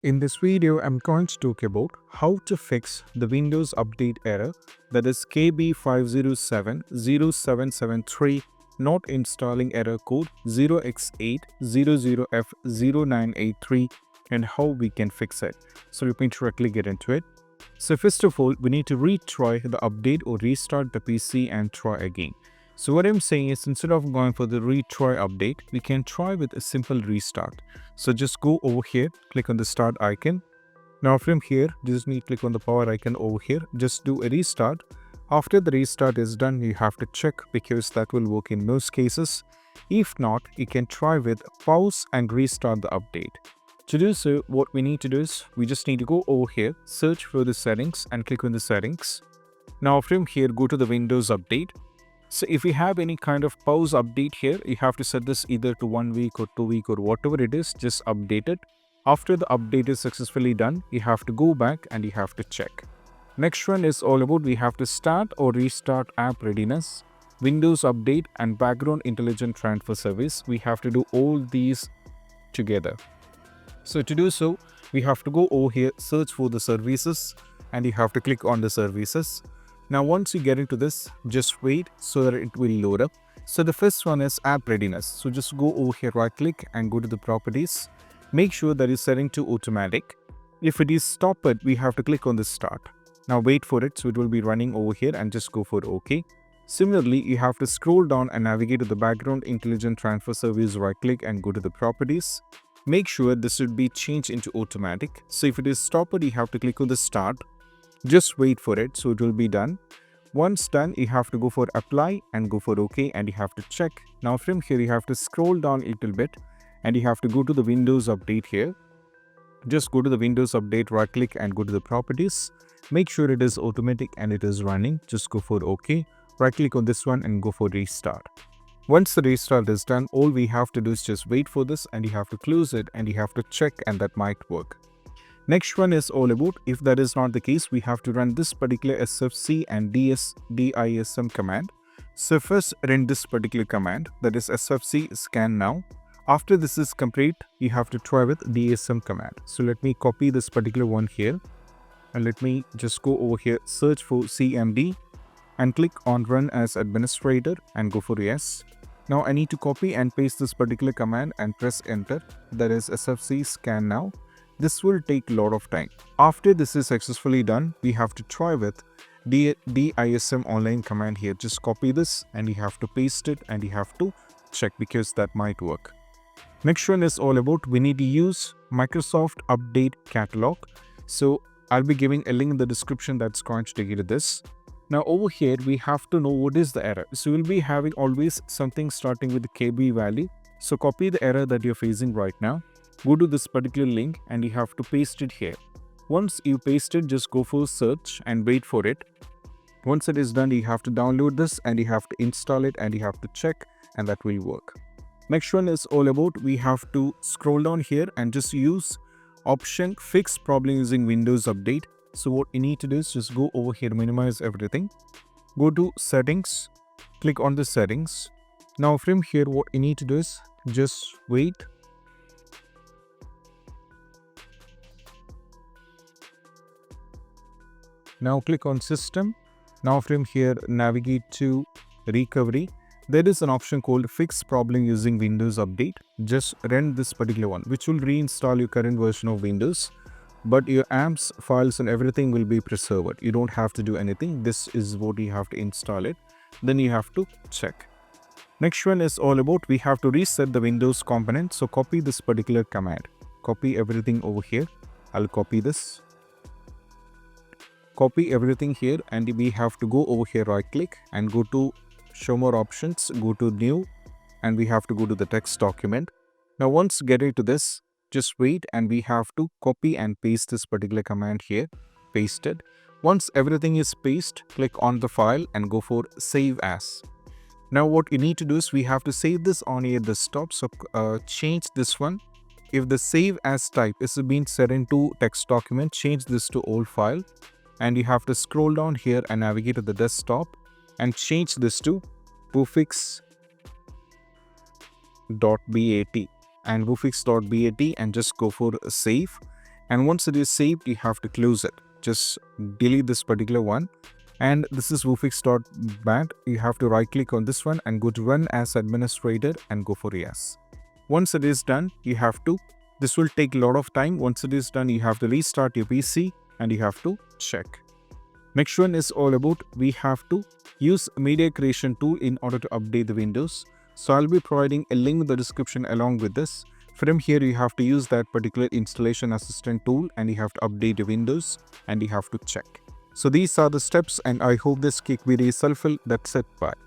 In this video, I'm going to talk about how to fix the Windows update error, that is KB5070773 not installing error code 0x800f0983, and how we can fix it. So let me directly get into it. So first of all, we need to retry the update or restart the PC and try again. So what I'm saying is, instead of going for the retry update, we can try with a simple restart. So just go over here, click on the start icon. Now from here, just need to click on the power icon over here. Just do a restart. After the restart is done, you have to check because that will work in most cases. If not, you can try with pause and restart the update. To do so, what we need to do is, we just need to go over here, search for the settings and click on the settings. Now from here, go to the Windows update. So if you have any kind of pause update here, you have to set this either to 1 week or 2 week or whatever it is, just update it. After the update is successfully done, you have to go back and you have to check. Next one is all about, we have to start or restart App Readiness, Windows Update and Background Intelligent Transfer Service. We have to do all these together. So to do so, we have to go over here, search for the services and you have to click on the services. Now once you get into this, just wait so that it will load up. So the first one is App Readiness. So just go over here, right click and go to the properties. Make sure that is setting to automatic. If it is stopped, we have to click on the start. Now wait for it, so it will be running over here and just go for OK. Similarly, you have to scroll down and navigate to the Background Intelligent Transfer Service, right click and go to the properties. Make sure this should be changed into automatic. So if it is stopped, you have to click on the start. Just wait for it, so it will be done. Once done, you have to go for apply and go for OK and you have to check. Now from here, you have to scroll down a little bit and you have to go to the Windows update here. Just go to the Windows update, right click and go to the properties. Make sure it is automatic and it is running. Just go for OK. Right click on this one and go for restart. Once the restart is done, all we have to do is just wait for this and you have to close it and you have to check, and that might work. Next one is all about, if that is not the case, we have to run this particular sfc and dism command. So first run this particular command, that is sfc scannow. After this is complete, you have to try with dism command. So let me copy this particular one here and let me just go over here, search for cmd and click on run as administrator and go for yes. Now I need to copy and paste this particular command and press enter, that is sfc scannow. This will take a lot of time. After this is successfully done, we have to try with dism online command here. Just copy this and you have to paste it and you have to check because that might work. Next one is all about, we need to use Microsoft Update Catalog. So I'll be giving a link in the description that's going to take you to this. Now over here, we have to know what is the error. So we'll be having always something starting with the KB value. So copy the error that you're facing right now. Go to this particular link and you have to paste it here. Once you paste it, just go for search and wait for it. Once it is done, you have to download this and you have to install it and you have to check, and that will work. Next one is all about, we have to scroll down here and just use option fix problem using Windows Update. So what you need to do is just go over here, minimize everything. Go to settings, click on the settings. Now from here, what you need to do is just wait. Now click on system. Now from here, navigate to recovery. There is an option called fix problem using Windows Update. Just run this particular one, which will reinstall your current version of Windows, but your apps, files and everything will be preserved. You don't have to do anything. This is what you have to install it. Then you have to check. Next one is all about, we have to reset the Windows component. So copy this particular command. Copy everything over here. I'll copy this. Copy everything here and we have to go over here, right click and go to show more options, go to new and we have to go to the text document. Now once get into this, just wait and we have to copy and paste this particular command here. Paste it. Once everything is pasted, click on the file and go for save as. Now what you need to do is, we have to save this on your desktop. So change this one. If the save as type is being set into text document, change this to old file. And you have to scroll down here and navigate to the desktop and change this to wuauserv.bat and wuauserv.bat and just go for save. And once it is saved, you have to close it. Just delete this particular one. And this is wuafix.bat. You have to right click on this one and go to run as administrator and go for yes. Once it is done, this will take a lot of time. Once it is done, you have to restart your PC and you have to check. Next one is all about we have to use media creation tool in order to update the Windows. So I'll be providing a link in the description along with this. From here, you have to use that particular installation assistant tool and you have to update your Windows and you have to check. So these are the steps and I hope this quick video is helpful. That's it. Bye.